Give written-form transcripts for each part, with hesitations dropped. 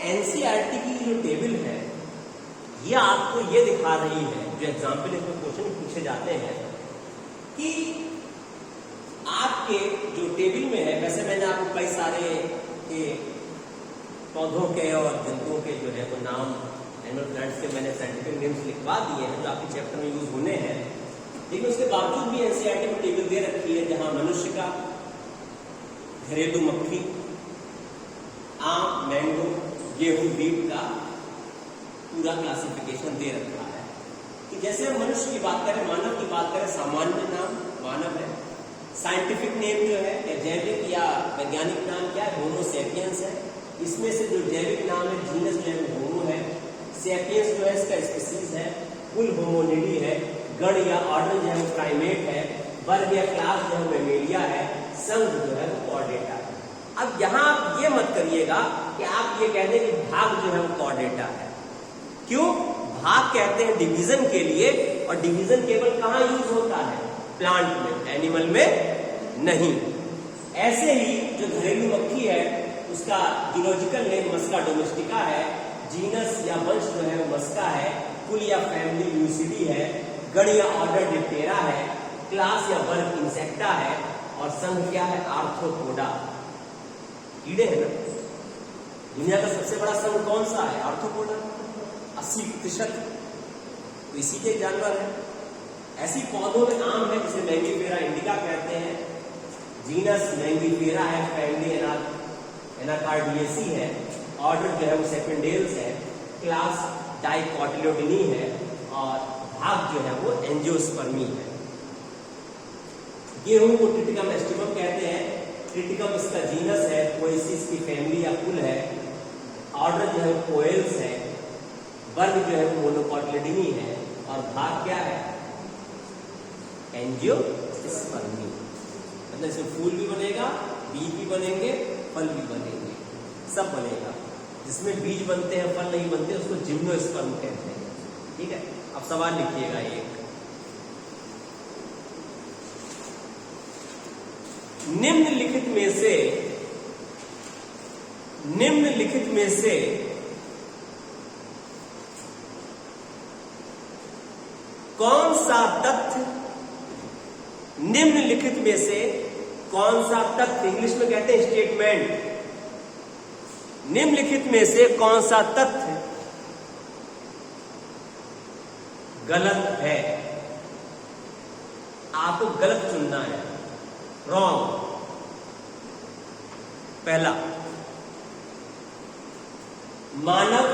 NCERT की जो table है ये आपको ये दिखा रही है, जो एग्जाम्पल इसमें क्वेश्चन पूछे जाते हैं कि आपके जो टेबल में है, वैसे मैंने आपको कई सारे के पौधों के और जंतुओं के जो है वो नाम एनिमल प्लांट्स के मैंने साइंटिफिक नेम्स लिखवा दिए हैं जो आपके चैप्टर में यूज होने हैं, लेकिन उसके बावजूद भी एनसीईआरटी में टेबल दे रखी है जहां मनुष्य का, घरेलू मक्खी, आम, मैंगो, गेहूं, बीट का पूरा क्लासिफिकेशन दे रखा है कि जैसे हम मनुष्य की बात करें, मानव की बात करें, सामान्य नाम मानव है, साइंटिफिक नेम जो है या जैविक या वैज्ञानिक नाम क्या है, होमो सेपियंस है। इसमें से जो जैविक नाम है, जीनस जो है होमो है, सेपियंस जो है इसका स्पीसीज है, कुल होमोनिडी है, गण या ऑर्डर जो है प्राइमेट है, वर्ग या क्लास जो है मेमेलिया है, संघ जो है वो कॉर्डेटा है। अब यहां आप ये मत करिएगा कि आप ये कह दें कि भाग जो है वो कॉर्डेटा है। क्यों? भाग कहते हैं डिवीजन के लिए, और डिवीजन केवल कहां यूज होता है? प्लांट में, एनिमल में नहीं। ऐसे ही जो घरेलू मक्खी है उसका जूलॉजिकल नेम मस्का डोमेस्टिका है, जीनस या वंश जो है वो मस्का है, कुल या फैमिली यूसिडी है, गण या ऑर्डर डिप्टेरा है, क्लास या वर्ग इंसेक्टा है, और संघ क्या है? आर्थ्रोपोडा, कीड़े है ना। दुनिया का सबसे बड़ा संघ कौन सा है? आर्थ्रोपोडा, 80%। तो इसी के जानवर है। ऐसी पौधों में आम है जिसे मैंगीफेरा इंडिका कहते हैं, जीनस मैंगीफेरा है, फैमिली एनाकार्डियेसी है, ऑर्डर जो है वो सेपेंडेल्स है, क्लास डाइकोटिलोडिनी है, और भाग जो है वो एंजियोस्पर्मी है। गेहूं को ट्रिटिकम एस्टिवम कहते हैं, ट्रिटिकम इसका जीनस है, पोएसिस की फैमिली या कुल है, ऑर्डर जो है कोएल्स है, वर्ग जो है वो मोनोकोटिलिडनी है, और भाग क्या है? एंजियोस्पर्मी। मतलब इसमें फूल भी बनेगा, बीज भी बनेंगे, फल भी बनेंगे, सब बनेगा। जिसमें बीज बनते हैं फल नहीं बनते उसको जिम्नोस्पर्म कहते हैं। ठीक है, अब सवाल लिखिएगा एक, निम्नलिखित में से कौन सा तथ्य, निम्नलिखित में से कौन सा तथ्य, इंग्लिश में कहते हैं स्टेटमेंट, निम्नलिखित में से कौन सा तथ्य गलत है? आपको गलत चुनना है, रॉन्ग। पहला, मानव,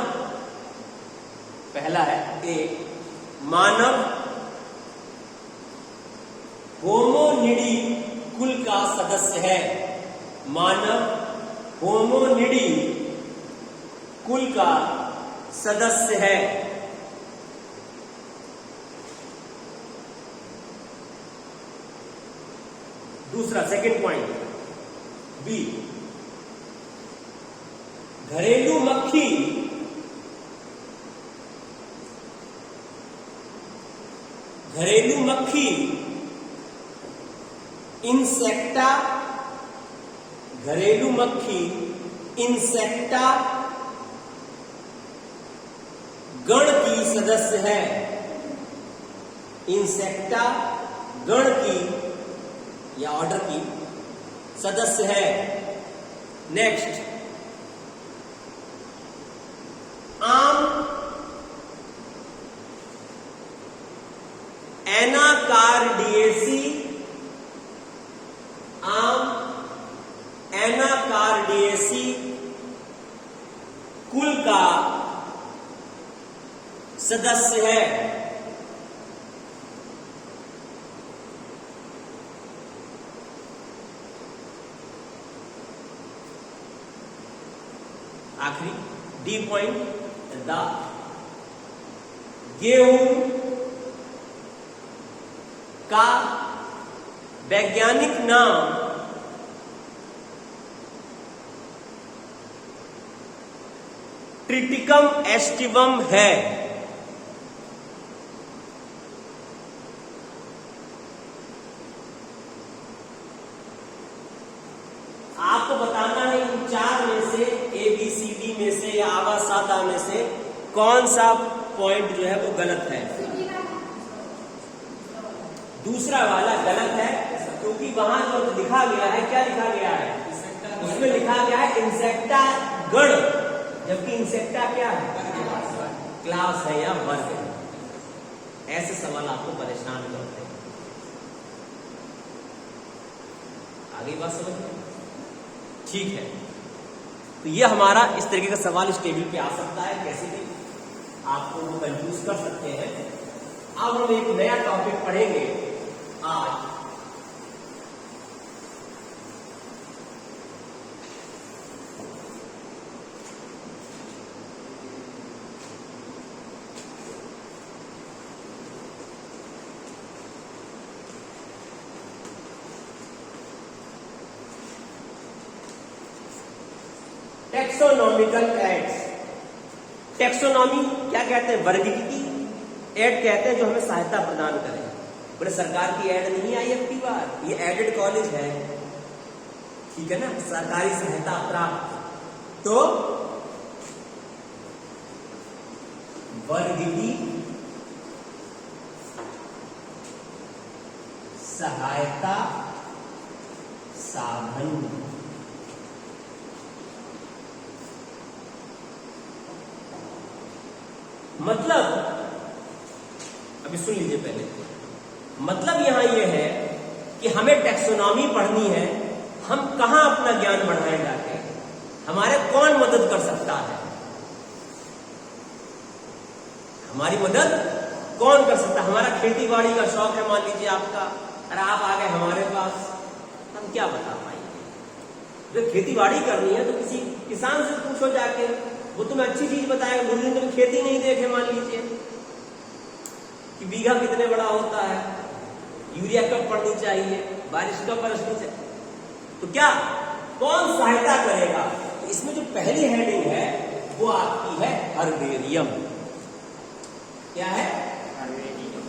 पहला है ए, मानव होमोनिडी कुल का सदस्य है। मानव होमोनिडी कुल का सदस्य है। दूसरा, सेकंड पॉइंट बी, घरेलू मक्खी इंसेक्टा, घरेलू मक्खी इंसेक्टा गण की सदस्य है। इंसेक्टा गण की या ऑर्डर की सदस्य है। नेक्स्ट, आम एनाकार्डियेसी, एनाकार्डियेसी कुल का सदस्य है। आखिरी डी पॉइंट, द गेहूं का वैज्ञानिक नाम ट्रिटिकम एस्टिवम है। आपको बताना है इन चार में से, ABCD में से, या आप समझौता में से कौन सा पॉइंट जो है वो गलत है? दूसरा वाला गलत है, क्योंकि वहां जो लिखा गया है, क्या लिखा गया है? उसमें लिखा गया है इंसेक्टा गण, जबकि इंसेक्टा क्या है? क्लास है या वर्ग है। ऐसे सवाल आपको परेशान करते हैं। आगे बात समझ में? ठीक है, तो ये हमारा इस तरीके का सवाल इस टेबल पे आ सकता है, कैसे भी आपको वो कंफ्यूज कर सकते हैं। अब हम एक नया टॉपिक पढ़ेंगे आज। Taxonomical aids. टेक्सोनॉमी क्या कहते हैं? वर्गीकृति। एड कहते हैं जो हमें सहायता प्रदान करे। बोले सरकार की एड नहीं आई अब की बार, ये एडेड कॉलेज है, ठीक है ना, सरकारी सहायता प्राप्त। तो वर्गीकृति सहायता साधन। मतलब अभी सुन लीजिए पहले, मतलब यहां यह है कि हमें टैक्सोनॉमी पढ़नी है। हम कहां अपना ज्ञान बढ़ाएं जाके? हमारे कौन मदद कर सकता है? हमारी मदद कौन कर सकता है? हमारा खेती बाड़ी का शौक है, मान लीजिए आपका, अरे आप आ गए हमारे पास, हम क्या बता पाएंगे? जब खेती बाड़ी करनी है तो किसी किसान से पूछो जाके, वो तुम्हें अच्छी चीज बताएगा। गुरु ने खेती नहीं देखे, मान लीजिए कि बीघा कितने बड़ा होता है, यूरिया कब पड़नी चाहिए, बारिश कब बरसनी चाहिए, तो क्या कौन सहायता करेगा? तो इसमें जो पहली हेडिंग है वो आपकी है हर्बेरियम। क्या है? हर्बेरियम।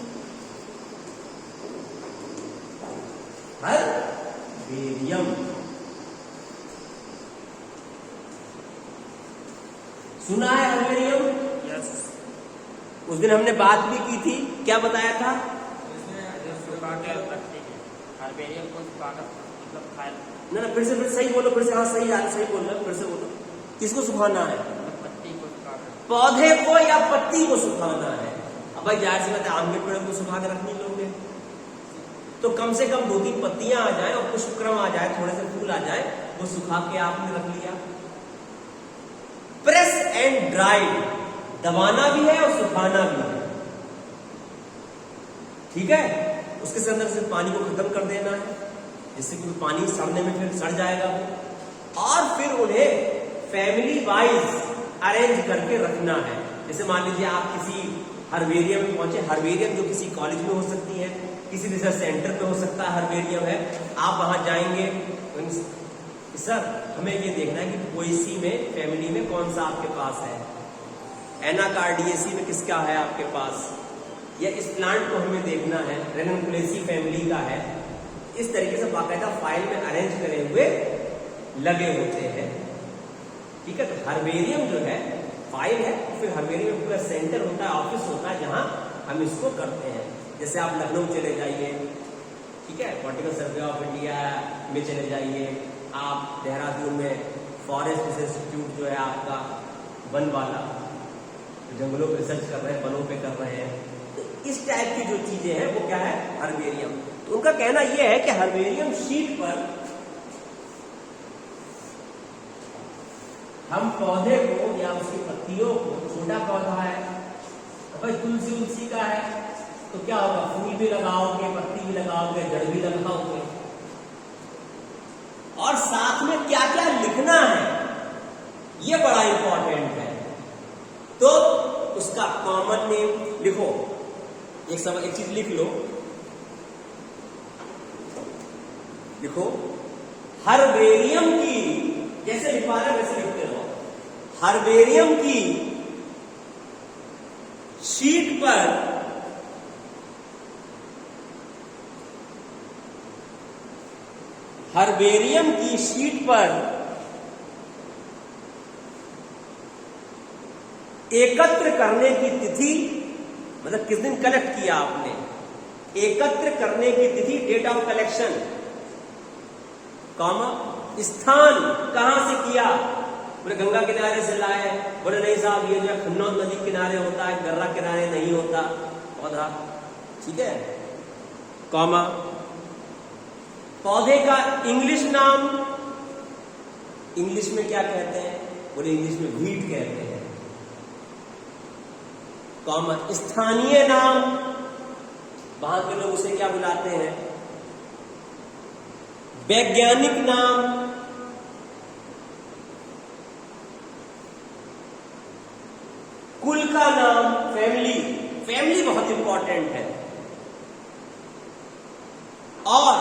हर्बेरियम सुना है? Herbarium yes. उस दिन हमने बात भी की थी, क्या बताया था? हर्बेरियम को मतलब ना, फिर से सही बोलो, फिर से। हाँ सही बोल रहे, फिर से बोलो। किसको सुखाना है? पत्ती को सुखाना, पौधे को या पत्ती को सुखाना है। अब भाई जाहिर सी बात है, आम के पेड़ को सुखा के रख नहीं लोगे, तो कम से कम 2-3 पत्तियां आ जाए और पुष्पक्रम आ जाए, थोड़े से फूल आ जाए, वो सुखा के आपने रख लिया। प्रेस एंड ड्राई, दबाना भी है और सुखाना भी है, ठीक है। उसके अंदर से पानी को खत्म कर देना है, जिससे कि पानी सड़ने में फिर सड़ जाएगा वो, और फिर उन्हें फैमिली वाइज अरेंज करके रखना है। जैसे मान लीजिए आप किसी हर्बेरियम में पहुंचे, हर्बेरियम जो किसी कॉलेज में हो सकती है, किसी रिसर्च सेंटर पे हो सकता है हर्बेरियम है, आप वहां जाएंगे, सर हमें ये देखना है कि पोएसी में फैमिली में कौन सा आपके पास है, एनाकार्डियेसी में किसका है आपके पास, या इस प्लांट को हमें देखना है, रेनकुलेसी फैमिली का है। इस तरीके से बाकायदा फाइल में अरेंज करे हुए लगे होते हैं, ठीक है। तो हर्बेरियम जो है फाइल है, फिर हर्बेरियम में पूरा सेंटर होता है, ऑफिस होता है, जहां हम इसको करते हैं। जैसे आप लखनऊ चले जाइए, ठीक है, बॉटनिकल सर्वे ऑफ इंडिया में चले जाइए, आप देहरादून में फॉरेस्ट रिसर्च इंस्टीट्यूट जो है आपका वन वाला, जंगलों पे रिसर्च कर रहे हैं, वनों पे कर रहे हैं, तो इस टाइप की जो चीजें हैं वो क्या है? हर्बेरियम। तो उनका कहना यह है कि हर्बेरियम शीट पर हम पौधे को या उसकी पत्तियों को, छोटा पौधा है तो भाई तुलसी का है तो क्या होगा? फूल भी लगाओगे, पत्ती भी लगाओगे, जड़ भी लगाओगे, और साथ में क्या क्या लिखना है ये बड़ा इंपॉर्टेंट है। तो उसका कॉमन नेम लिखो, एक चीज लिख लो, लिखो हर्बेरियम की, जैसे लिखवा रहे वैसे लिखते रहो, हर्बेरियम की शीट पर हर्बेरियम की शीट पर एकत्र करने की तिथि, मतलब किस दिन कलेक्ट किया आपने, एकत्र करने की तिथि डेट ऑफ कलेक्शन, कॉमा स्थान कहां से किया, बोले गंगा किनारे से लाए, बोले नहीं साहब ये जो है खन्नौज नदी किनारे होता है, गर्रा किनारे नहीं होता पौधा, ठीक है, कॉमा पौधे का इंग्लिश नाम, इंग्लिश में क्या कहते हैं, बोले इंग्लिश में व्हीट कहते हैं, कॉमा स्थानीय नाम, वहां के लोग उसे क्या बुलाते हैं, वैज्ञानिक नाम, कुल का नाम, फैमिली, फैमिली बहुत इंपॉर्टेंट है, और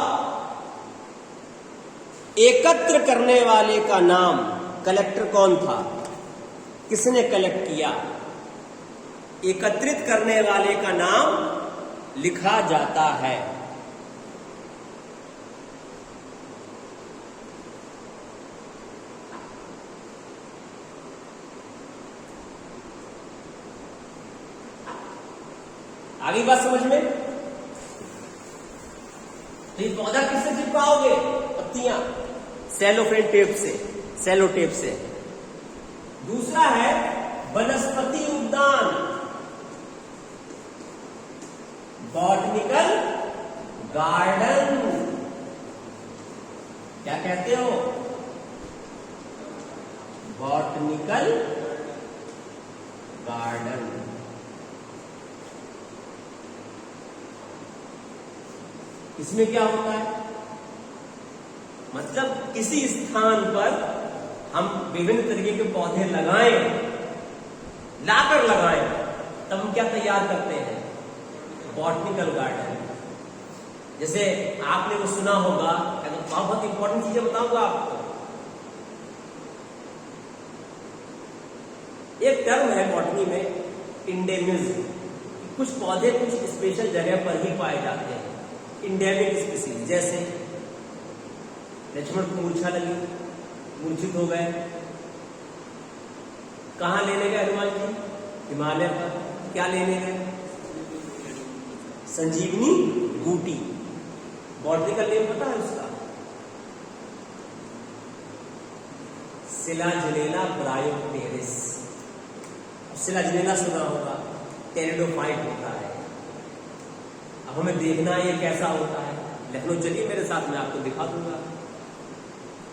एकत्र करने वाले का नाम, कलेक्टर कौन था, किसने कलेक्ट किया, एकत्रित करने वाले का नाम लिखा जाता है। आगे बात समझ में, तो ये पौधा किससे चिपकाओगे, पत्तियां सेलोफेन टेप से, सेलो टेप से। दूसरा है वनस्पति उद्यान, बॉटनिकल गार्डन, क्या कहते हो, बॉटनिकल गार्डन। इसमें क्या होता है, मतलब किसी स्थान पर हम विभिन्न तरीके के पौधे लगाएं, लाकर लगाएं, तब हम क्या तैयार करते हैं, बॉटनिकल गार्डन। जैसे आपने वो सुना होगा, बहुत इंपॉर्टेंट चीजें बताऊंगा आपको, एक टर्म है बॉटनी में इंडेमिज्म, कुछ पौधे कुछ स्पेशल जगह पर ही पाए जाते हैं, इंडेमिक स्पीसीज। जैसे लक्ष्मण को मूर्छा लगी, मूर्छित हो गए, कहां लेने गए हनुमान जी, हिमालय पर, क्या लेने गए, संजीवनी बूटी, बॉटनिकल नेम पता है उसका, सिलाजिनेला ब्रायोटेरिस। सिलाजिनेला सुना होगा, टेरिडोफाइट होता है। अब हमें देखना ये कैसा होता है, लखनऊ चलिए मेरे साथ, मैं आपको दिखा दूंगा।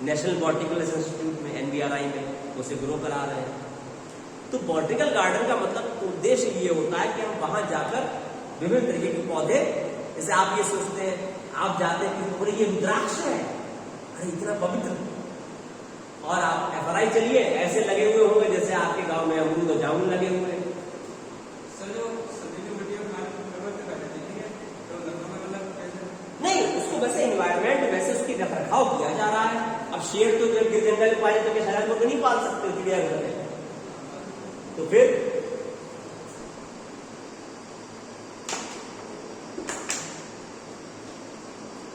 नेशनल बॉटनिकल इंस्टीट्यूट में, एनबीआरआई में उसे ग्रो करा रहे हैं। तो बॉटनिकल गार्डन का मतलब उद्देश्य ये होता है कि हम वहां जाकर विभिन्न तरीके के पौधे, जैसे आप ये सोचते हैं, आप जाते हैं कि पूरे ये रुद्राक्ष है, अरे इतना पवित्र, और आप एफआरआई चलिए, ऐसे लगे हुए होंगे जैसे आपके गांव में अमरूद और जामुन लगे हुए हैं। नहीं, उसको वैसे एनवायरमेंट, वैसे उसकी रखरखाव किया जा रहा है। अब शेर तो जब गिर जंगल में पाए तो क्या शहर में तो नहीं पाल सकते चिड़ियाघर में, तो फिर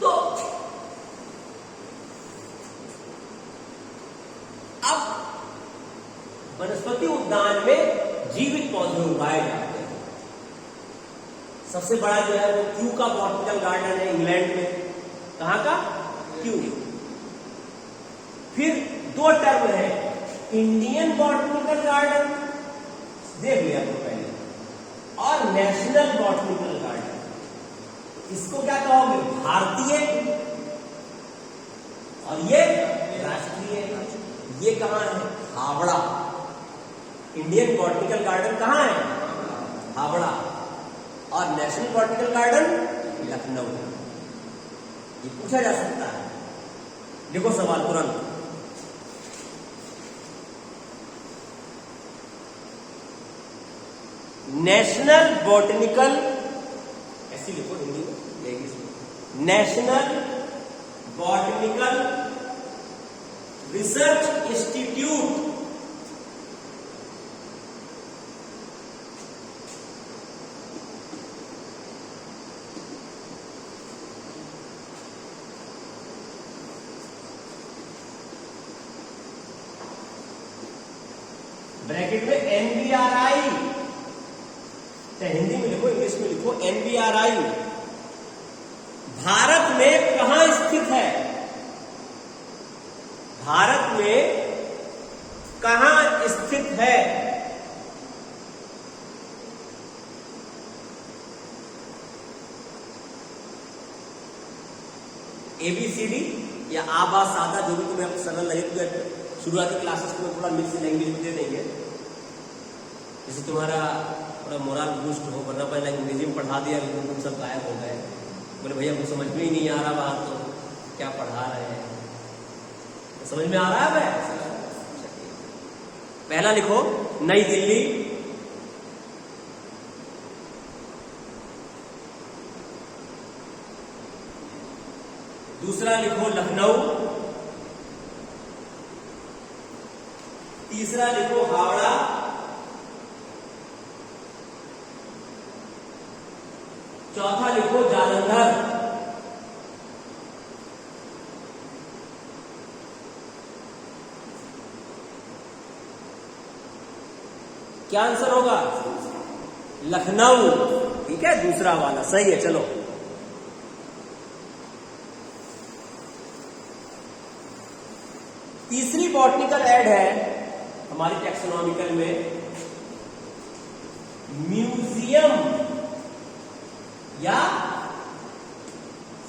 तो अब वनस्पति उद्यान में जीवित पौधे उगाए जाते हैं। सबसे बड़ा जो है वो क्यू का बॉटनिकल गार्डन है इंग्लैंड में, कहां का, क्यू। फिर दो टर्म है, इंडियन बॉटनिकल गार्डन, देख लिया तो पहले, और नेशनल बॉटनिकल गार्डन। इसको क्या कहोगे, भारतीय, और ये राष्ट्रीय। ये कहां है, हावड़ा। इंडियन बॉटनिकल गार्डन कहां है, हावड़ा, और नेशनल बॉटनिकल गार्डन लखनऊ। ये पूछा जा सकता है, देखो सवाल तुरंत, नेशनल बॉटनिकल, ऐसी लिखो हिंदी में, इंग्लिश में, national botanical research institute bracket में NBRI, चाहे हिंदी में लिखो इंग्लिश में लिखो, NBRI भारत में कहां स्थित है? भारत में कहां स्थित है? ABCD या आबा सादा, जो भी तुम्हें सरल लगे, तो शुरुआती क्लासेस में थोड़ा मिक्स लैंग्वेज में दे देंगे, जैसे तुम्हारा थोड़ा मोरल बूस्ट हो, वरना पहले अंग्रेजी में पढ़ा दिया लेकिन तुम सब गायब हो गए, बोले भैया मुझे समझ में ही नहीं आ रहा बात, तो क्या पढ़ा रहे हैं? तो समझ में आ रहा है भाई? पहला लिखो नई दिल्ली, दूसरा लिखो लखनऊ, तीसरा लिखो हावड़ा, चौथा लिखो जालंधर, क्या आंसर होगा? लखनऊ। ठीक है, दूसरा वाला सही है। चलो तीसरी बॉटनिकल ऐड है हमारी टैक्सोनॉमिकल में, म्यूजियम या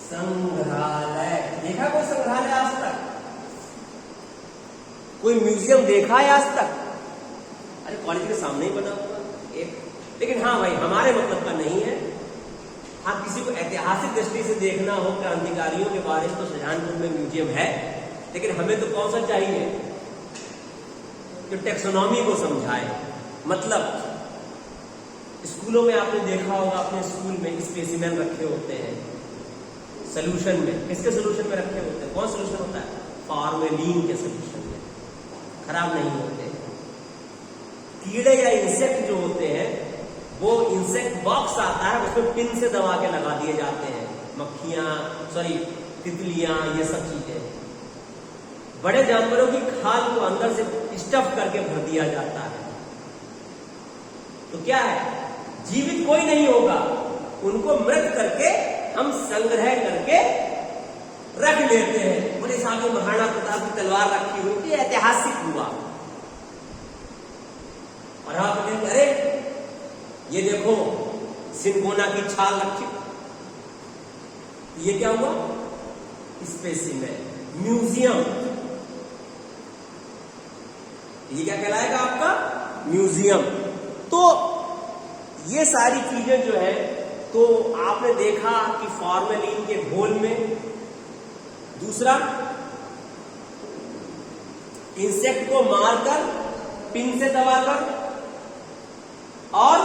संग्रहालय। देखा कोई संग्रहालय आज तक? कोई म्यूजियम देखा है आज तक? अरे कॉलेज के सामने ही बना हुआ एक, लेकिन हाँ भाई हमारे मतलब का नहीं है। हाँ किसी को ऐतिहासिक दृष्टि से देखना हो क्रांतिकारियों के बारे में तो शाहजहांपुर में म्यूजियम है, लेकिन हमें तो कौन सा चाहिए जो टैक्सोनॉमी को समझाए। मतलब स्कूलों में आपने देखा होगा, अपने स्कूल में स्पेसिमेन रखे होते हैं सोल्यूशन में। किसके सोल्यूशन में रखे होते हैं? कौन सोल्यूशन होता है? फॉर्मेलिन के सोल्यूशन में, खराब नहीं होते। कीड़े या इंसेक्ट जो होते हैं वो इंसेक्ट बॉक्स आता है, उसमें पिन से दबा के लगा दिए जाते हैं। मक्खियां, सॉरी तितलियां, ये सब चीजें। बड़े जानवरों की खाल को अंदर से स्टफ करके भर दिया जाता है। तो क्या है, जीवित कोई नहीं होगा, उनको मृत करके हम संग्रह करके रख लेते हैं। बोले साहब महाराणा प्रताप की तलवार रखी हुई थी, ऐतिहासिक हुआ। और आप कहेंगे अरे ये देखो सिनकोना की छाल रखी, ये क्या हुआ? Specimen, museum. ये क्या कहलाएगा आपका? म्यूजियम। तो ये सारी चीजें जो है, तो आपने देखा कि फॉर्मेलिन के घोल में, दूसरा इंसेक्ट को मारकर पिन से दबाकर, और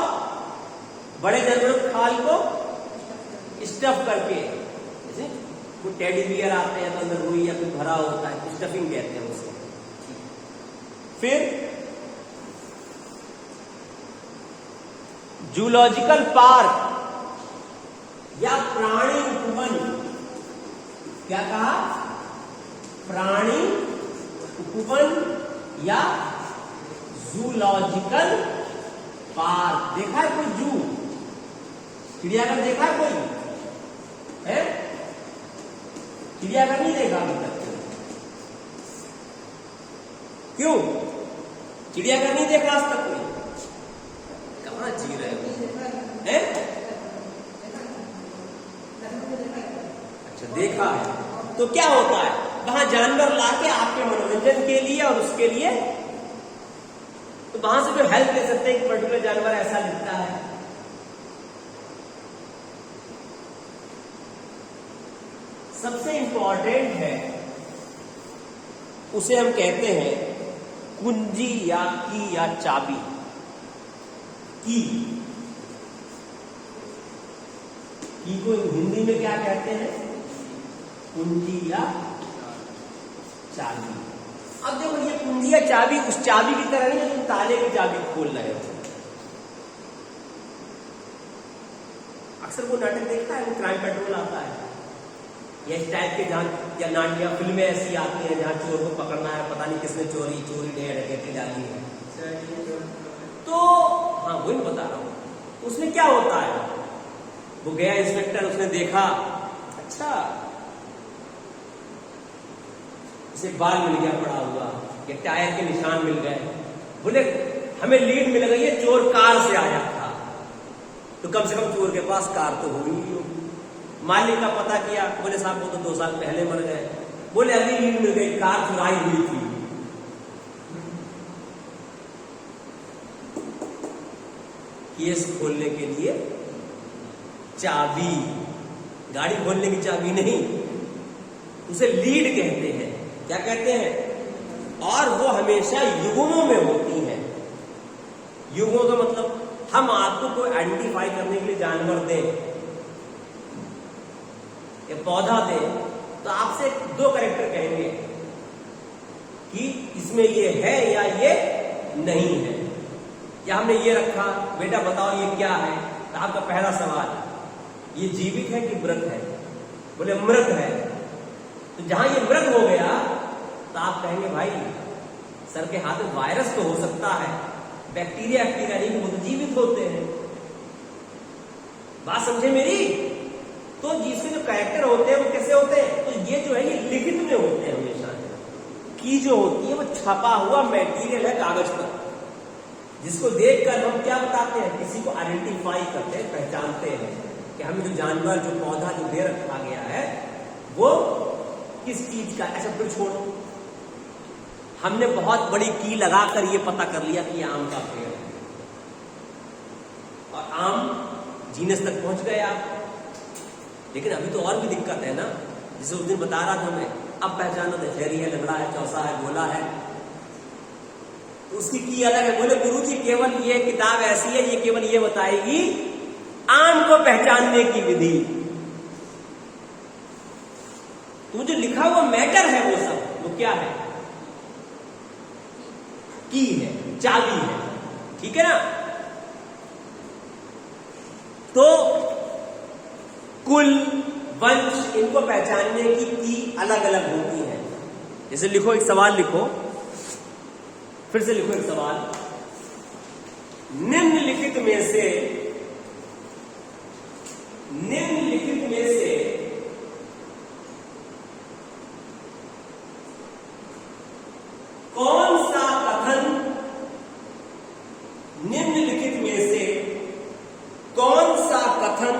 बड़े जानवरों की खाल को स्टफ करके, जैसे कोई टेडी बियर आते हैं तो अंदर रुई या कुछ भरा होता है, स्टफिंग कहते हैं उसको। फिर जूलॉजिकल पार्क या प्राणी उपवन। क्या कहा? प्राणी उपवन या जूलॉजिकल पार्क। देखा है कोई जू, चिड़ियाघर देखा है कोई? है चिड़ियाघर नहीं देखा अभी तक? क्यों चिड़ियाघर नहीं देखा आज तक कोई? कहां जी रहे हो? अच्छा देखा है। तो क्या होता है, वहां जानवर लाके आपके मनोरंजन के लिए और उसके लिए, तो वहां से जो हेल्प ले सकते हैं कि पर्टिकुलर जानवर ऐसा दिखता है। सबसे इंपॉर्टेंट है, उसे हम कहते हैं कुंजी या की या चाबी। की को हिंदी में क्या कहते हैं? कुंजी या चाबी। अब देखो ये कुंजी या चाबी उस चाबी की तरह नहीं, तुम ताले की चाबी खोल रहे हो। अक्सर वो नाटक देखता है, वो क्राइम पेट्रोल आता है, या इस टाइप के जहां या नाटक फिल्में ऐसी आती हैं जहां चोर को पकड़ना है, पता नहीं किसने चोरी डकैती डाली है। हूं, वही बता रहा हूं। उसमें क्या होता है, वो गया इंस्पेक्टर, उसने देखा, अच्छा उसे बाल मिल गया पड़ा हुआ, या टायर के निशान मिल गए, बोले हमें लीड मिल गई है, चोर कार से आया था, तो कम से कम चोर के पास कार तो होगी ही होगी। मालिक का पता किया, बोले साहब वो तो 2 साल पहले मर गए। बोले अभी लीड मिल गई, कार चुराई हुई थी। केस खोलने के लिए चाबी, गाड़ी खोलने की चाबी नहीं, उसे लीड कहते हैं। क्या कहते हैं? और वो हमेशा युग्मों में होती है। युग्मों का मतलब हम आपको कोई आइडेंटिफाई करने के लिए जानवर दें या पौधा दें, तो आपसे 2 कैरेक्टर कहेंगे कि इसमें ये है या ये नहीं है। या हमने ये रखा, बेटा बताओ ये क्या है, तो आपका पहला सवाल, ये जीवित है कि मृत है? बोले मृत है। तो जहां ये मृत हो गया तो आप कहेंगे भाई सर के हाथ में वायरस तो हो सकता है, बैक्टीरिया नहीं, वो तो जीवित होते हैं। बात समझे मेरी? तो जिसके जो कैरेक्टर होते हैं वो कैसे होते हैं? तो ये जो है ये लिखित में होते हैं हमेशा। की जो होती है वो छपा हुआ मटेरियल है कागज पर, जिसको देखकर हम क्या बताते हैं, किसी को आइडेंटिफाई करते हैं, पहचानते हैं कि हमें जो जानवर, जो पौधा जो दे रखा गया है वो किस चीज का। अच्छा फिर छोड़ो, हमने बहुत बड़ी की लगाकर ये पता कर लिया कि ये आम का पेड़ है, और आम जीनस तक पहुंच गए आप। लेकिन अभी तो और भी दिक्कत है ना, जिसे उस दिन बता रहा था मैं, अब पहचानो दशहरी है, लंगड़ा है, चौसा है, गोला है, तो उसकी की अलग है। बोले गुरुजी केवल ये किताब ऐसी है, ये केवल ये बताएगी आम को पहचानने की विधि। तो जो लिखा हुआ मैटर है वो सब, वो क्या है? की है, चाबी है, ठीक है ना। तो कुल, वंश, इनको पहचानने की अलग अलग होती है। जैसे लिखो, एक सवाल लिखो, फिर से लिखो एक सवाल, निम्नलिखित में से कौन सा कथन, निम्नलिखित में से कौन सा कथन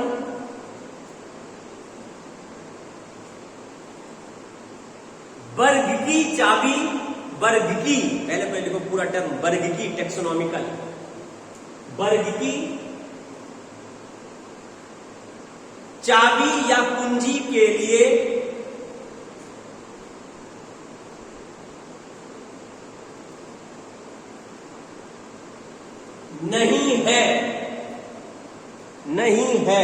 वर्ग की चाबी, वर्ग की, पहले लिखो पूरा टर्म, वर्ग की, टेक्सोनॉमिकल, वर्ग की चाबी या कुंजी के लिए नहीं है, नहीं है।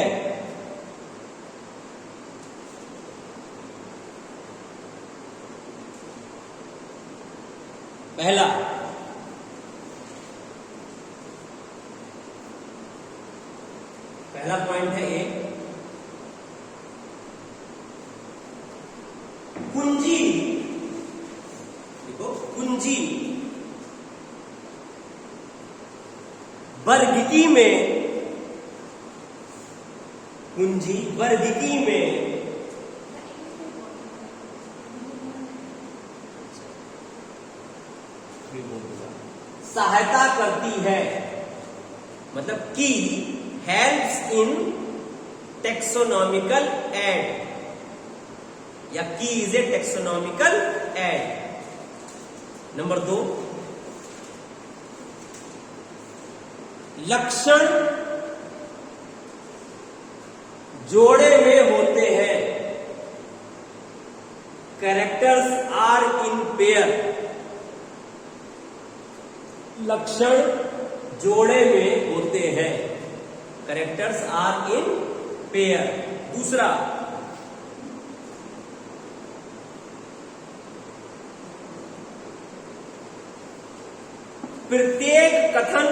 पहला पॉइंट है ये, कुंजी, देखो कुंजी वर्गिकी में, कुंजी वर्गिकी में सहायता करती है, मतलब की हेल्प्स इन टेक्सोनॉमिकल एड, या की is a taxonomical add. Number 2, लक्षण जोड़े में होते हैं, कैरेक्टर्स आर इन पेयर, लक्षण जोड़े में होते हैं, कैरेक्टर्स आर इन पेयर। दूसरा, प्रत्येक कथन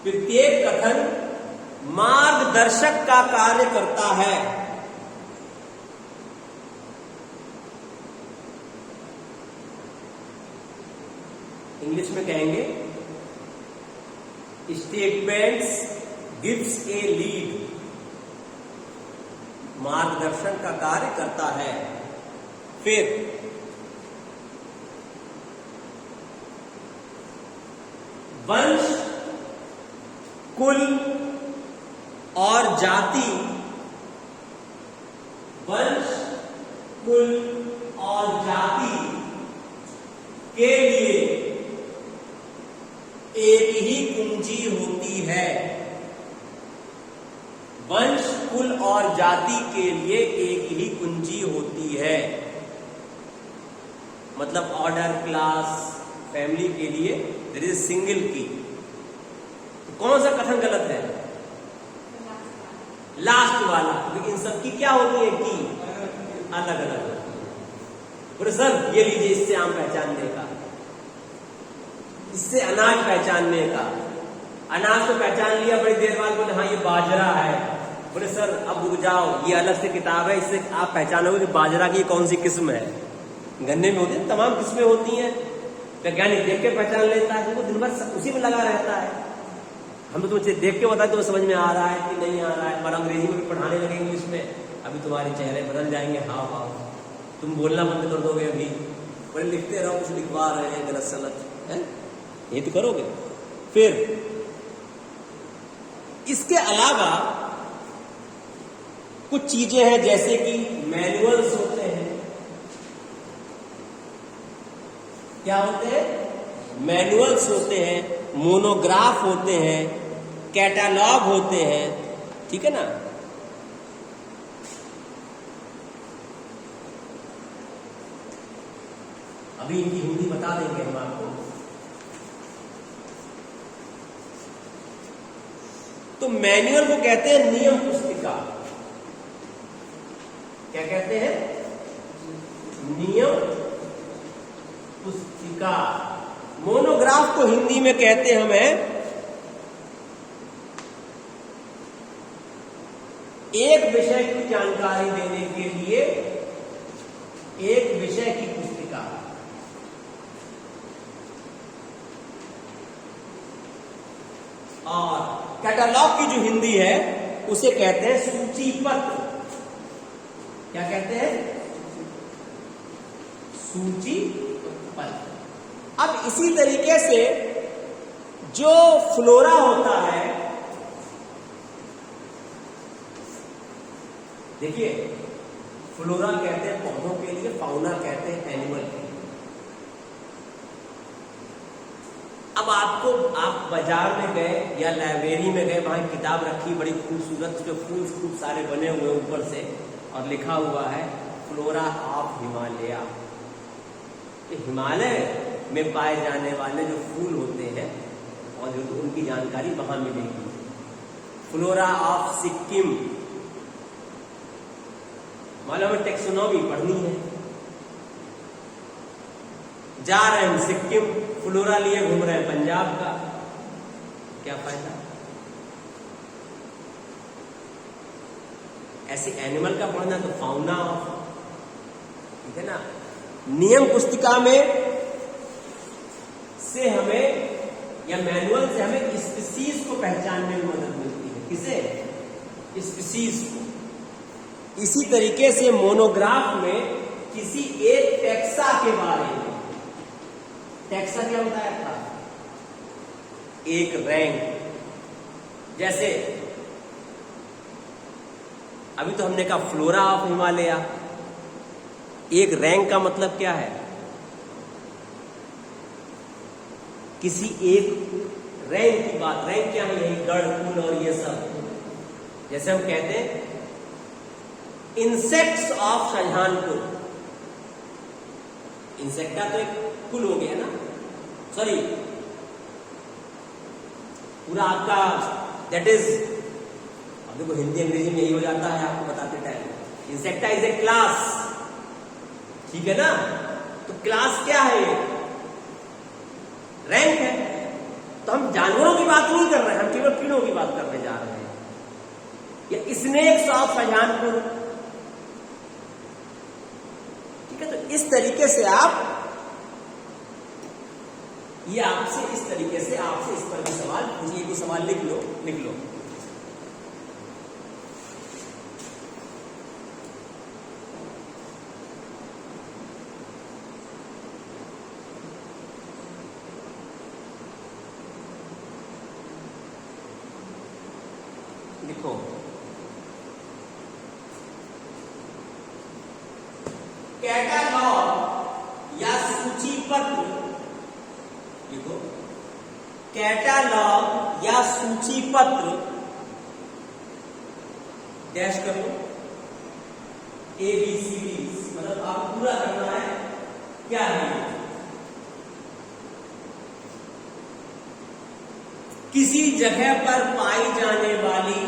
प्रत्येक कथन मार्गदर्शक का कार्य करता है, इंग्लिश में कहेंगे स्टेटमेंट्स गिव्स ए लीड, मार्गदर्शन का कार्य करता है। फिर वंश, कुल और जाति, वंश, कुल और जाति के लिए एक ही कुंजी होती है। वंश, कुल और जाति के लिए एक ही कुंजी होती है। मतलब ऑर्डर, क्लास, फैमिली के लिए देयर इज सिंगल की। तो कौन सा कथन गलत है? लास्ट वाला। क्योंकि इन सब की क्या होती है? की अलग अलग होती है। बोले सर ये लीजिए, इससे आम पहचानने का, इससे अनाज पहचानने का। अनाज को पहचान लिया, बड़ी देर बाद बोले हाँ ये बाजरा है। बोले सर अब रुक जाओ, ये अलग से किताब है, इससे आप पहचानोगे कि बाजरा की कौन सी किस्म है। गन्ने में होती है, तमाम किस्में होती हैं। वैज्ञानिक देख के पहचान लेता है, वो दिन भर उसी में लगा रहता है। हम तो तुझे देख के बताते तो समझ में आ रहा है कि नहीं आ रहा है। और अंग्रेजी में भी पढ़ाने लगे इंग्लिश में, अभी तुम्हारे चेहरे बदल जाएंगे, हाँ हाँ तुम बोलना बंद कर दोगे। अभी बड़े लिखते रहो, कुछ लिखवा रहे हैं गलत सलत है, ये तो करोगे। फिर इसके अलावा कुछ चीजें हैं जैसे कि मैनुअल्स होते हैं। क्या होते हैं? मैनुअल्स होते हैं, मोनोग्राफ होते हैं, कैटालॉग होते हैं, ठीक है ना। अभी इनकी हिंदी बता देंगे हम आपको। तो मैनुअल को कहते हैं नियम पुस्तिका। क्या कहते हैं? नियम पुस्तिका। मोनोग्राफ को हिंदी में कहते हम हैं एक विषय की जानकारी देने के लिए एक विषय की पुस्तिका। और कैटलॉग की जो हिंदी है उसे कहते हैं सूचीपत्र। क्या कहते हैं? सूचीपत्र। अब इसी तरीके से जो फ्लोरा होता है, देखिए फ्लोरा कहते हैं पौधों के लिए, फाउना कहते हैं एनिमल के लिए। अब आपको, आप बाजार में गए या लाइब्रेरी में गए, वहां किताब रखी बड़ी खूबसूरत, जो फूल खूब सारे बने हुए ऊपर से, और लिखा हुआ है फ्लोरा ऑफ हिमालय। हिमालय में पाए जाने वाले जो फूल होते हैं और जो उनकी जानकारी वहां मिलेगी। फ्लोरा ऑफ सिक्किम, मालूम है टेक्सोनॉमी पढ़नी है, जा रहे हैं सिक्किम, फ्लोरा लिए घूम रहे हैं पंजाब का, क्या फायदा। ऐसे एनिमल का पढ़ना तो फाउना ऑफ, ठीक है ना। नियम पुस्तिका में से हमें, या मैनुअल से हमें स्पीसीज को पहचानने में मदद मिलती है। किसे? स्पीसीज को। इसी तरीके से मोनोग्राफ में किसी एक टैक्सा के बारे में, टैक्सा क्या बताया था? एक रैंक। जैसे अभी तो हमने कहा फ्लोरा ऑफ हिमालय। एक रैंक का मतलब क्या है? किसी एक रैंक की बात। रैंक क्या है? यही गढ़, कुल और ये सब। जैसे हम कहते हैं इंसेक्ट्स ऑफ शाहजहानपुर। इंसेक्टा तो एक कुल हो गया ना, सॉरी पूरा आपका, दैट इज, अब देखो हिंदी अंग्रेजी में यही हो जाता है आपको बताते time. Insecta is a class, ठीक है ना। तो क्लास क्या है? रैंक है। तो हम जानवरों की बात नहीं कर रहे हैं, हम केवल कीड़ों की बात करने जा रहे हैं। या स्नेक्स ऑफ शाहजहानपुर, ठीक है। तो इस तरीके से आप ये आपसे इस तरीके से आपसे इस पर भी सवाल पूछिए, कोई सवाल लिख लो लिख लो। लिखो कैटालॉग या सूचीपत्र, लिखो कैटालॉग या सूचीपत्र डैश करो ABCD, मतलब आप पूरा करना है क्या है। किसी जगह पर पाई जाने वाली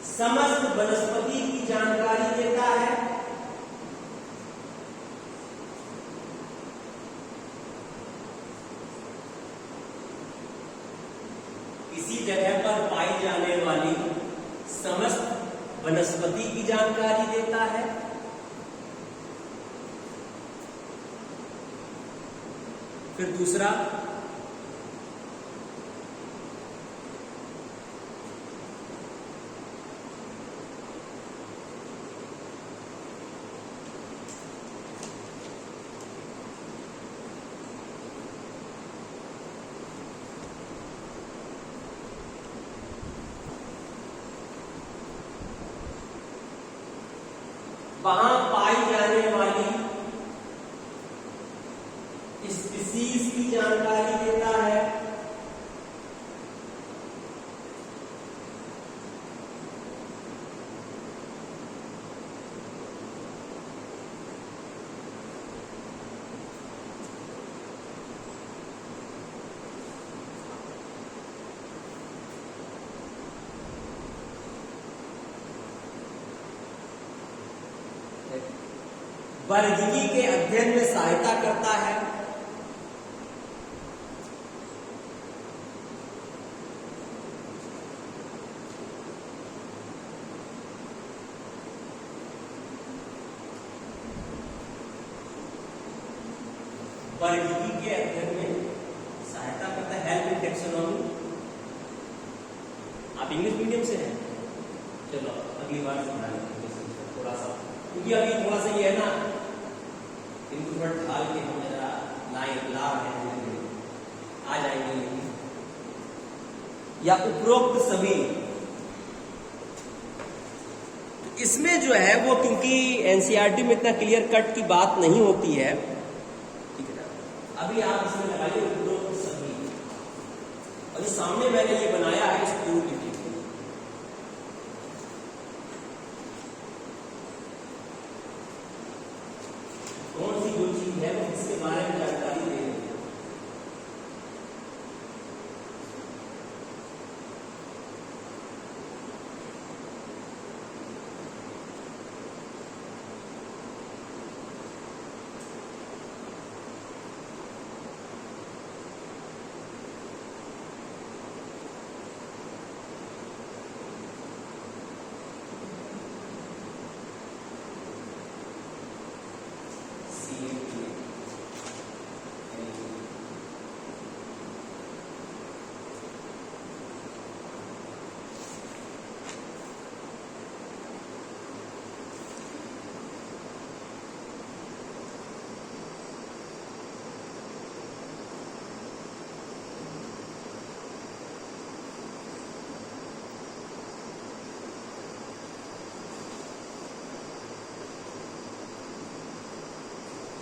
समस्त वनस्पति की जानकारी देता है। किसी जगह पर पाई जाने वाली समस्त वनस्पति की जानकारी देता है। फिर दूसरा, वहां पाई जाने वाली स्पीसीज की जानकारी देता है। वर्गीकी के अध्ययन में सहायता करता है। वर्गीकी के अध्ययन में सहायता करता है, हेल्प इन टैक्सोनॉमी। आप इंग्लिश मीडियम से हैं, चलो अगली बार समझा लेंगे थोड़ा सा, क्योंकि अभी थोड़ा सा ये है ना, इनको थोड़ा ढाल के हम जरा लाइन ला रहे हैं, आ जाएंगे। या उपरोक्त सभी, तो इसमें जो है वो क्योंकि एनसीईआरटी में इतना क्लियर कट की बात नहीं होती है, ठीक है ना। अभी आप इसमें लगाइए उपरोक्त सभी, और जो सामने मैंने ये बनाया है इसको लिखिए। कौन सी जो चीज है वो इसके बारे में जानकारी दे रही है।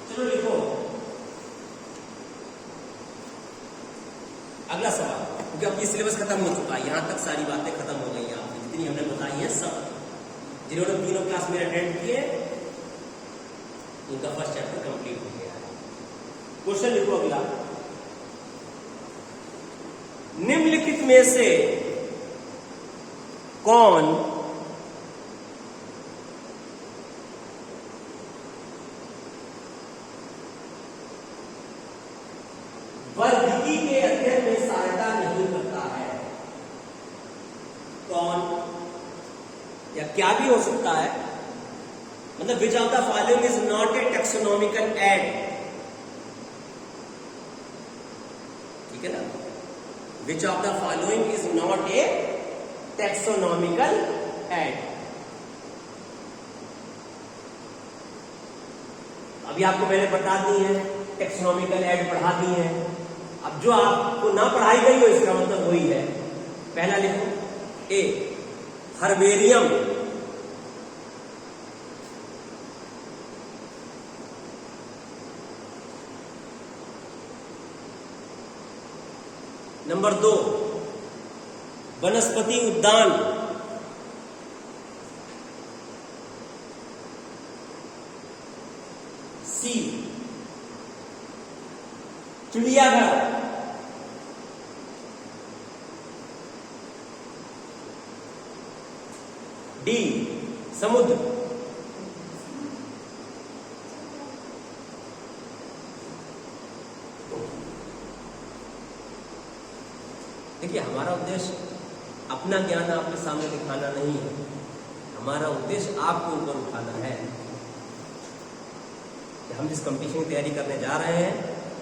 चलो लिखो अगला सवाल, क्योंकि अब ये सिलेबस खत्म हो चुका है, यहां तक सारी बातें खत्म हो गई हैं आपकी, जितनी हमने बताई है सब। जिन्होंने तीनों क्लास में अटेंड किए उनका फर्स्ट चैप्टर कंप्लीट हो गया है। क्वेश्चन लिखो अगला, निम्नलिखित में से कौन वर्गीकी के अध्ययन में सहायता नहीं करता है। कौन या क्या भी हो सकता है, मतलब which of the following is not a taxonomical add, ठीक है ना, which of the following is not a taxonomical add. अभी आपको मैंने बता दी है, टेक्सोनॉमिकल एड पढ़ा दी है। अब जो आपको ना पढ़ाई गई हो इसका मतलब वही है। पहला लिखो ए, हर्बेरियम, नंबर 2 वनस्पति उद्यान, सी चिड़ियाघर, डी समुद्र, देखिए हमारा उद्देश्य अपना ज्ञान आपके सामने दिखाना नहीं है, हमारा उद्देश्य आपको ऊपर उठाना है। कि हम जिस कंपटीशन की तैयारी करने जा रहे हैं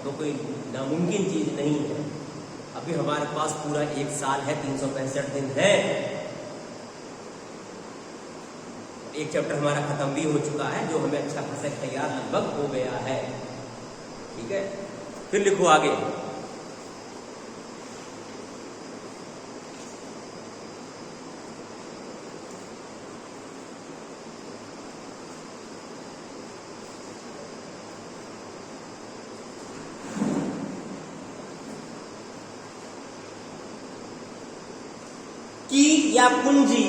वो कोई नामुमकिन चीज नहीं है। अभी हमारे पास पूरा 1 साल है, 365 दिन है। एक चैप्टर हमारा खत्म भी हो चुका है, जो हमें अच्छा खासा तैयार लगभग हो गया है, ठीक है। फिर लिखो आगे, की या कुंजी।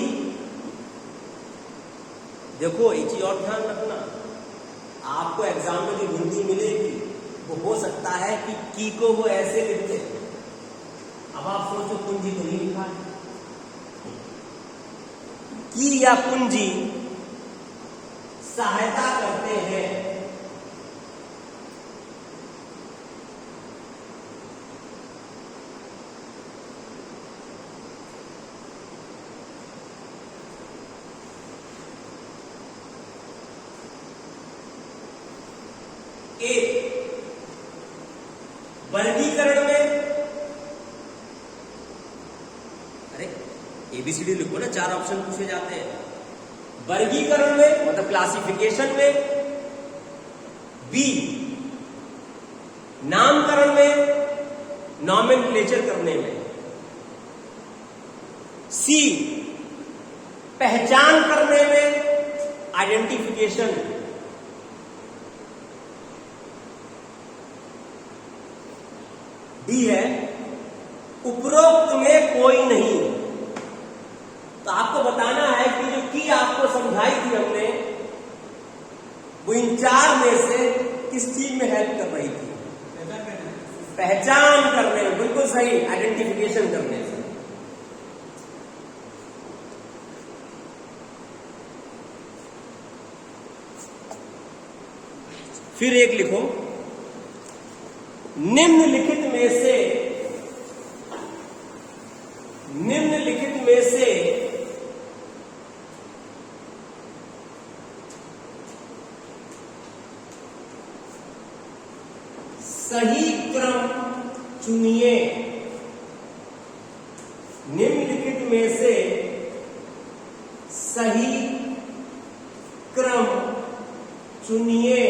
देखो एक चीज और ध्यान रखना, आपको एग्जाम में जो हिंदी मिलेगी वो हो सकता है कि की को वो ऐसे लिखते। अब आप सोचो कुंजी तो नहीं लिखा है, की या कुंजी सहायता करते हैं वर्गीकरण में। अरे एबीसीडी लिखो ना, 4 ऑप्शन पूछे जाते हैं। वर्गीकरण में मतलब क्लासिफिकेशन में, बी नामकरण में, नॉमेनक्लेचर करने में, सी पहचान करने में, आइडेंटिफिकेशन, डी है उपरोक्त में कोई नहीं। तो आपको बताना है कि जो की आपको समझाई थी हमने, वो इन 4 में से किस चीज में हेल्प कर रही थी? पहचान करने में, बिल्कुल सही, आइडेंटिफिकेशन करने से। फिर एक लिखो, निम्नलिखित में से सही क्रम चुनिए। निम्नलिखित में से सही क्रम चुनिए।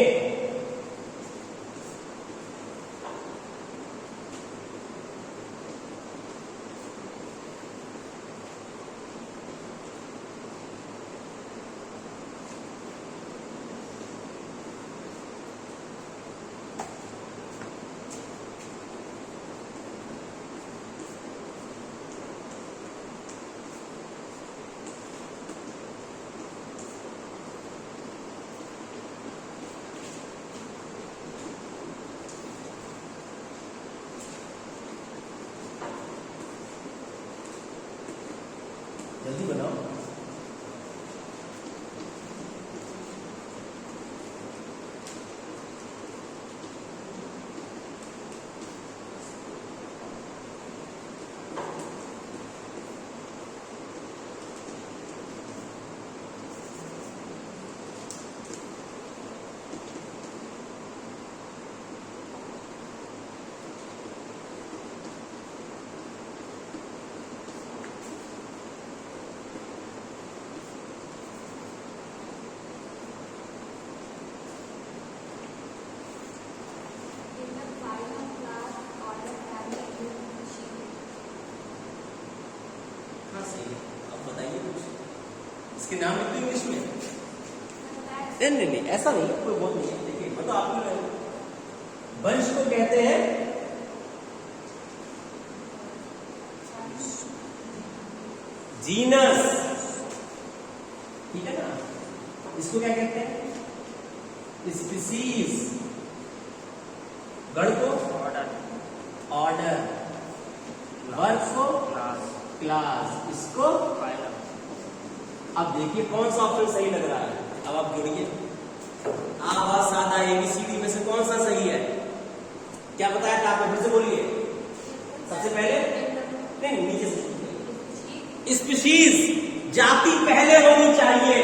इसके नाम लिख दो इंग्लिश में। नहीं नहीं ऐसा नहीं है, कोई बहुत नहीं है। देखिए मैं तो आपको वंश को कहते हैं जीनस, ठीक है ना। इसको क्या कहते हैं? स्पीसीज। गण को ऑर्डर, वर्ग को क्लास, इसको फाइलम। अब देखिए कौन सा ऑप्शन सही लग रहा है। अब आप जोड़िए, आवाज सादा ABCD में से कौन सा सही है? क्या बताया था आपने? फिर से बोलिए। सबसे पहले नहीं, नीचे से स्पीशीज, जाति पहले होनी चाहिए।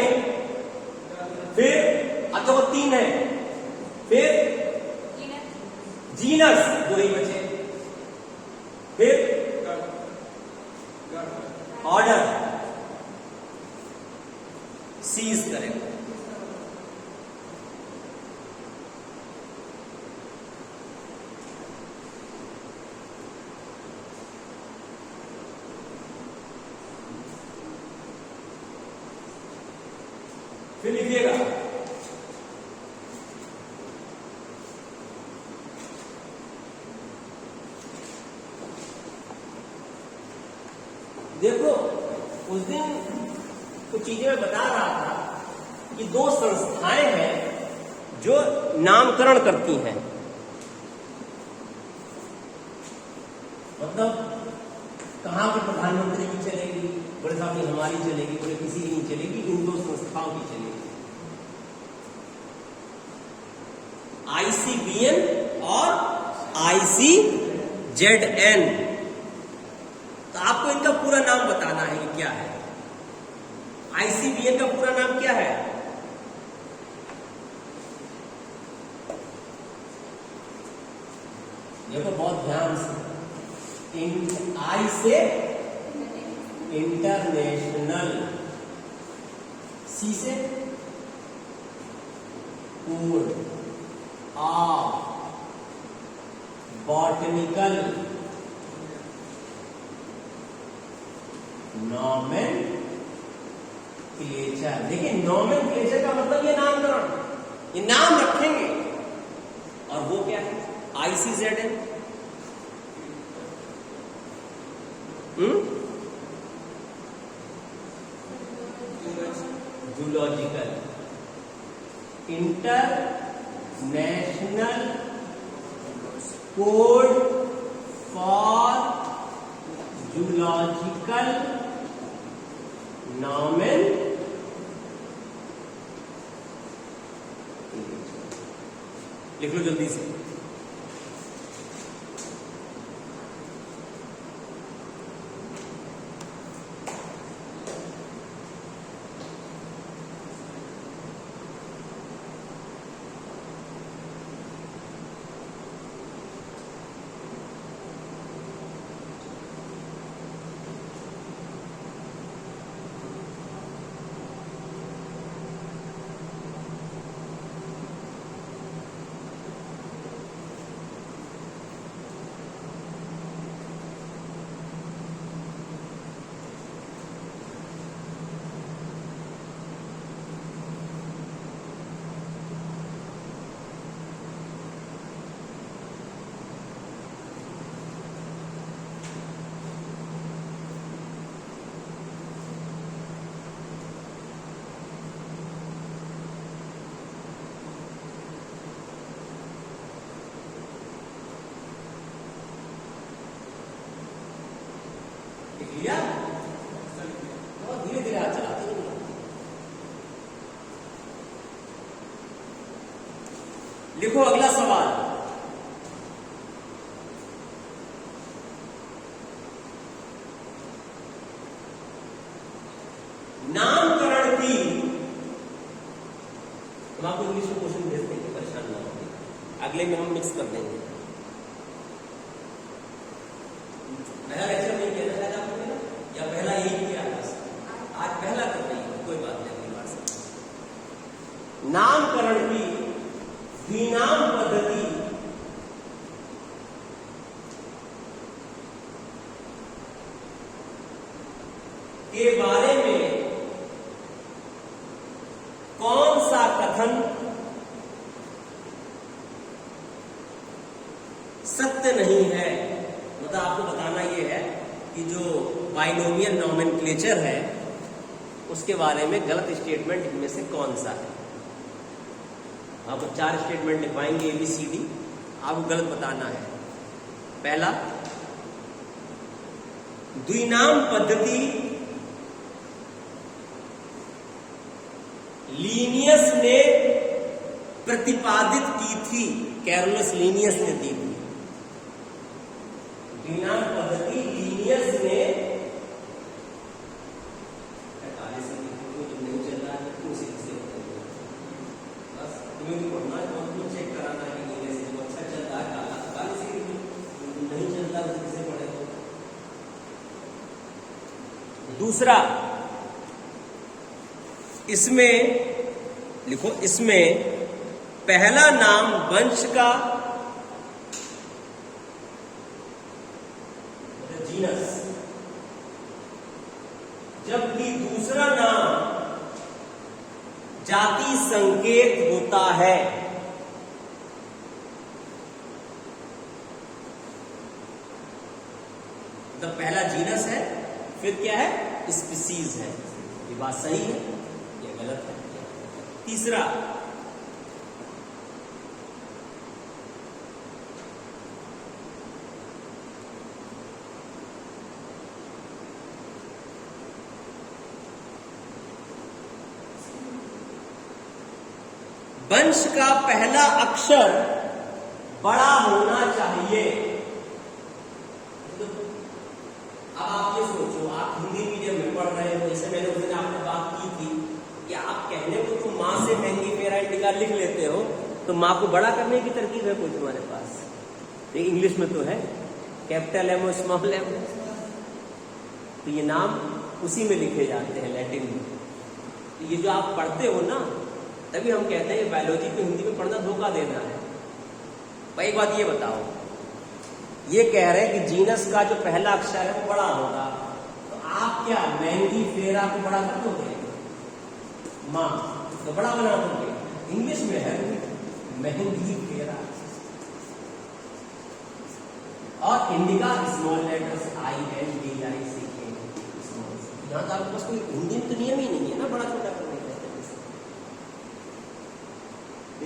फिर अब तो 3 है, फिर जीनस, 2 ही बचे। फिर ऑर्डर, सीज करेगा। फिर लिखिएगा देखो उस दिन कुछ चीजें मैं बता रहा था कि 2 संस्थाएं हैं जो नामकरण करती हैं। मतलब कहां की प्रधानमंत्री की चलेगी, बड़े साहब की हमारी चलेगी, बड़े किसी की नहीं चलेगी, इन 2 संस्थाओं की चलेगी। ICBN और ICZN। तो आपको इनका पूरा नाम बताना है कि क्या है। ICBN का पूरा नाम क्या है? देखो बहुत ध्यान से। I से इंटरनेशनल, C से फूड, बॉटनिकल, नॉमेनक्लेचर। देखिए नॉमेनक्लेचर का मतलब ये नामकरण, ये नाम रखेंगे। और वो क्या है? ICZN। Zoological, international code for zoological nomenclature. लिख लो जल्दी से। लिया? बहुत धीरे धीरे हाथ चलाते हैं। लिखो अगला सवाल। नामकरण की, हम आपको इंग्लिश में क्वेश्चन भेज देंगे, परेशान ना हो, अगले में हम मिक्स कर देंगे। नया लेक्चर नहीं किया था आपने ना, या पहला यही किया था? आज पहला कर देंगे, कोई बात नहीं, अगली बार से। नामकरण की द्विनाम पद्धति के बारे में नहीं है, मतलब आपको बताना ये है कि जो बाइनोमियल नोमेनक्लेचर है उसके बारे में गलत स्टेटमेंट इनमें से कौन सा है। आपको 4 स्टेटमेंट लिखवाएंगे ABCD, आपको गलत बताना है। पहला, द्विनाम पद्धति लीनियस ने प्रतिपादित की थी, कैरोलस लीनियस ने दी थी। द्विनाम पद्धति लीनियस ने नहीं चल रहा है, बस तुम्हें भी पढ़ना है, तो चेक कराना है कि लीनियस जब अच्छा चल रहा है, काले से नहीं चल रहा है किसे पढ़े। दूसरा, इसमें लिखो, इसमें पहला नाम वंश का जीनस, जबकि दूसरा नाम जाति संकेत होता है। तो पहला जीनस है, फिर क्या है, स्पीसीज है। ये बात सही है या गलत है? तीसरा, वंश का पहला अक्षर बड़ा होना चाहिए। अब आप ये सोचो, आप हिंदी मीडियम में पढ़ रहे हो, जैसे मैंने उस दिन आपने बात की थी कि आप कहने को तो माँ से मैंगीफेरा इंडिका लिख लेते हो, तो माँ को बड़ा करने की तरकीब है कोई तुम्हारे पास? ये इंग्लिश में तो है कैपिटल एम और स्मॉल एम, तो ये नाम उसी में लिखे जाते हैं, लैटिन में। तो ये जो आप पढ़ते हो ना, तभी हम कहते हैं बायोलॉजी को हिंदी में पढ़ना धोखा देना है। भाई एक बात ये बताओ, ये कह रहे हैं कि जीनस का जो पहला अक्षर है वो बड़ा होगा, तो आप क्या मैंगीफेरा को बड़ा कर दोगे? माँ तो बड़ा बना दोगे। इंग्लिश में है मैंगीफेरा, और इंडिका स्मॉल लेटर्स INDICA। यहाँ तो आपके पास कोई हिंदी में तो नियम ही नहीं है ना बड़ा छोटा करने का।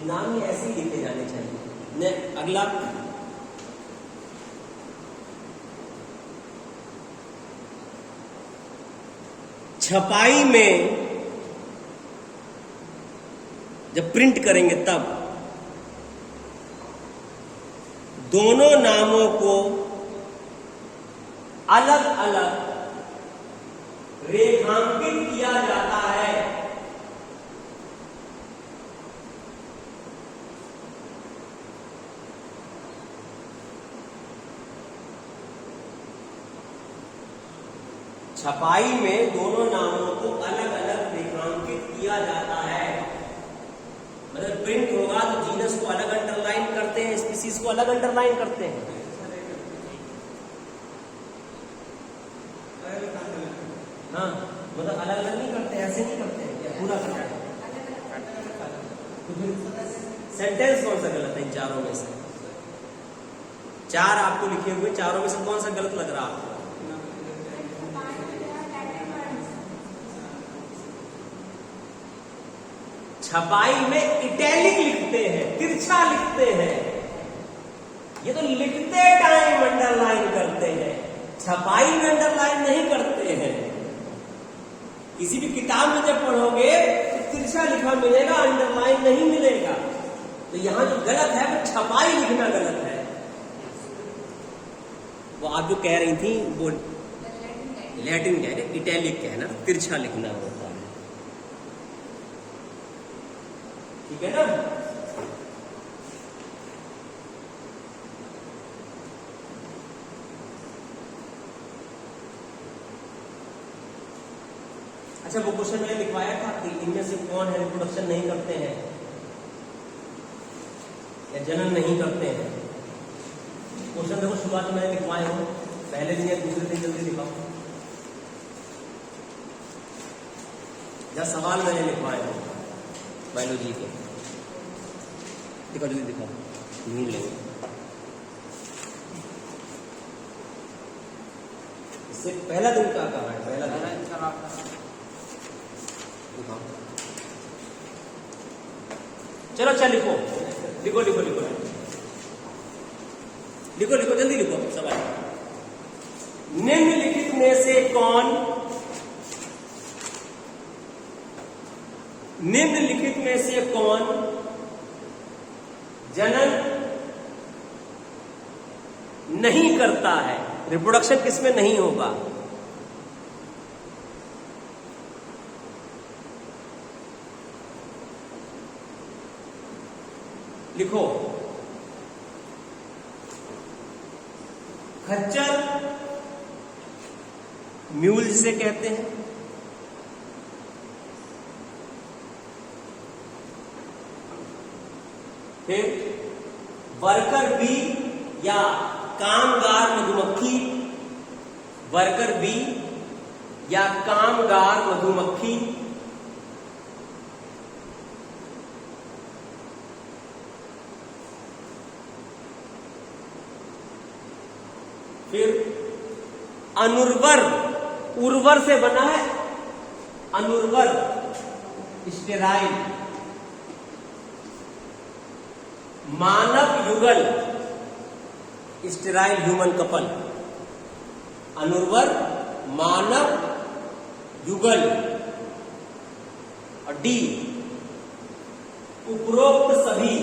नाम ही ऐसे ही लिखे जाने चाहिए। अगला, छपाई में जब प्रिंट करेंगे तब दोनों नामों को अलग अलग रेखांकित किया जाता है। छपाई में दोनों नामों को अलग अलग रेखांकित किया जाता है। मतलब प्रिंट होगा तो जीनस को अलग अंडरलाइन करते हैं, स्पीसीज को अलग अंडरलाइन करते हैं। हाँ, मतलब अलग अलग नहीं करते, ऐसे नहीं करते हैं, क्या पूरा करते हैं? सेंटेंस कौन सा गलत है इन चारों में से? 4 आपको लिखे हुए, चारों में से कौन सा गलत लग रहा आपको? छपाई में इटैलिक लिखते हैं, तिरछा लिखते हैं। ये तो लिखते टाइम अंडरलाइन करते हैं, छपाई में अंडरलाइन नहीं करते हैं। किसी भी किताब में जब पढ़ोगे तो तिरछा लिखा मिलेगा, अंडरलाइन नहीं मिलेगा। तो यहां जो गलत है वो छपाई लिखना गलत है। वो आप जो कह रही थी वो लैटिन कह रहे, इटैलिक कहना, तिरछा लिखना होता है, ठीक है ना? अच्छा, वो क्वेश्चन मैंने लिखवाया था कि इनमें से कौन है रिप्रोडक्शन नहीं करते हैं या जनन नहीं करते हैं। क्वेश्चन देखो, शुरुआत में मैंने लिखवाए हो, पहले दिन या दूसरे दिन जल्दी लिखाओ। या सवाल मैंने लिखवाए हो बायोलॉजी के, दिखाओ जल्दी दिखाओ, ढूंढ लेंगे। इससे पहला दिन का कहाँ है? पहला दिन चलो अच्छा लिखो लिखो लिखो लिखो लिखो लिखो जल्दी लिखो सवाल। निम्नलिखित में से कौन निम्नलिखित में से कौन जनन नहीं करता है? रिप्रोडक्शन किसमें नहीं होगा? लिखो। खच्चर, म्यूल जिसे कहते हैं, फिर वर्कर बी या कामगार मधुमक्खी, वर्कर बी या कामगार मधुमक्खी, फिर अनुर्वर, उर्वर से बना है अनुर्वर, स्टेराइल, मानव युगल, स्टेराइल ह्यूमन कपल, अनुर्वर, मानव युगल, और डी उपरोक्त सभी।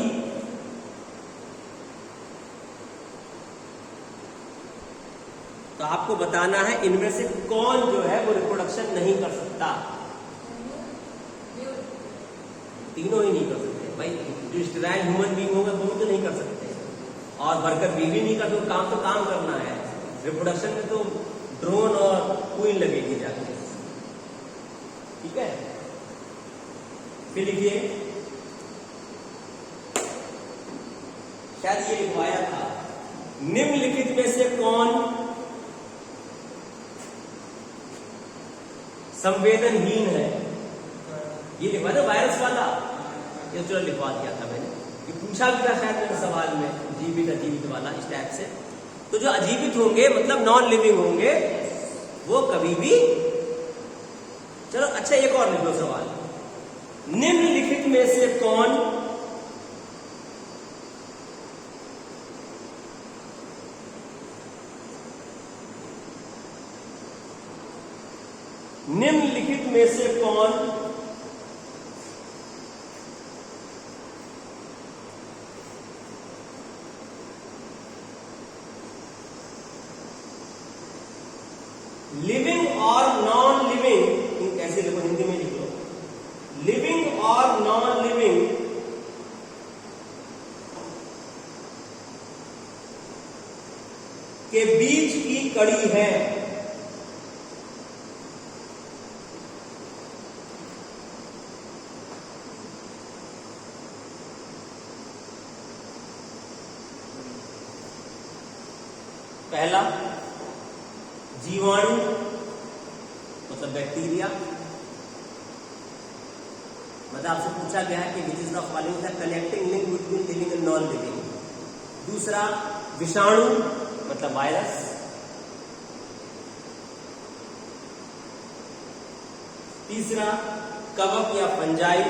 तो आपको बताना है इनमें से कौन जो है वो रिप्रोडक्शन नहीं कर सकता। तीनों ही नहीं कर सकते भाई। जो स्टेराइल ह्यूमन बीइंग होगा वो तो नहीं कर सकते, और वर्कर बी भी नहीं कर सकते। काम तो काम करना है, रिप्रोडक्शन में तो ड्रोन और क्वीन लगेगी जाके। ठीक है, फिर लिखिए, शायद ये लिखवाया था, निम्नलिखित में से कौन संवेदनहीन है? ये लिखवा दो वायरस वाला, ये चलो लिखवा दिया था मैंने, ये पूछा भी था शायद मेरे सवाल में, जीवित अजीवित वाला इस टाइप से। तो जो अजीवित होंगे मतलब नॉन लिविंग होंगे वो कभी भी। चलो अच्छा एक और लिख लो सवाल, निम्नलिखित में से कौन निम्नलिखित में से कौन लिविंग और नॉन लिविंग, कैसे लिखो हिंदी में लिख लो, लिविंग और नॉन लिविंग के बीच की कड़ी है? पहला जीवाणु मतलब बैक्टीरिया, मतलब आपसे पूछा गया है कि which is the following the connecting link between living and non living. दूसरा विषाणु मतलब वायरस। तीसरा कवक या फंजाई।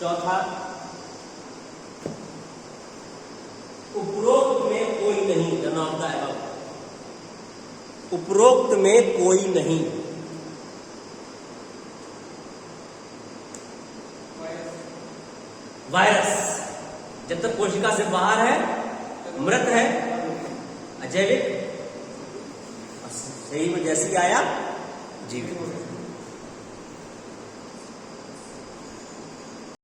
चौथा उपरोक्त में कोई नहीं, नन ऑफ द अबव, उपरोक्त में कोई नहीं। वायरस जब तक कोशिका से बाहर है मृत है, अजैविक, शरीर में जैसे ही आया जीवित।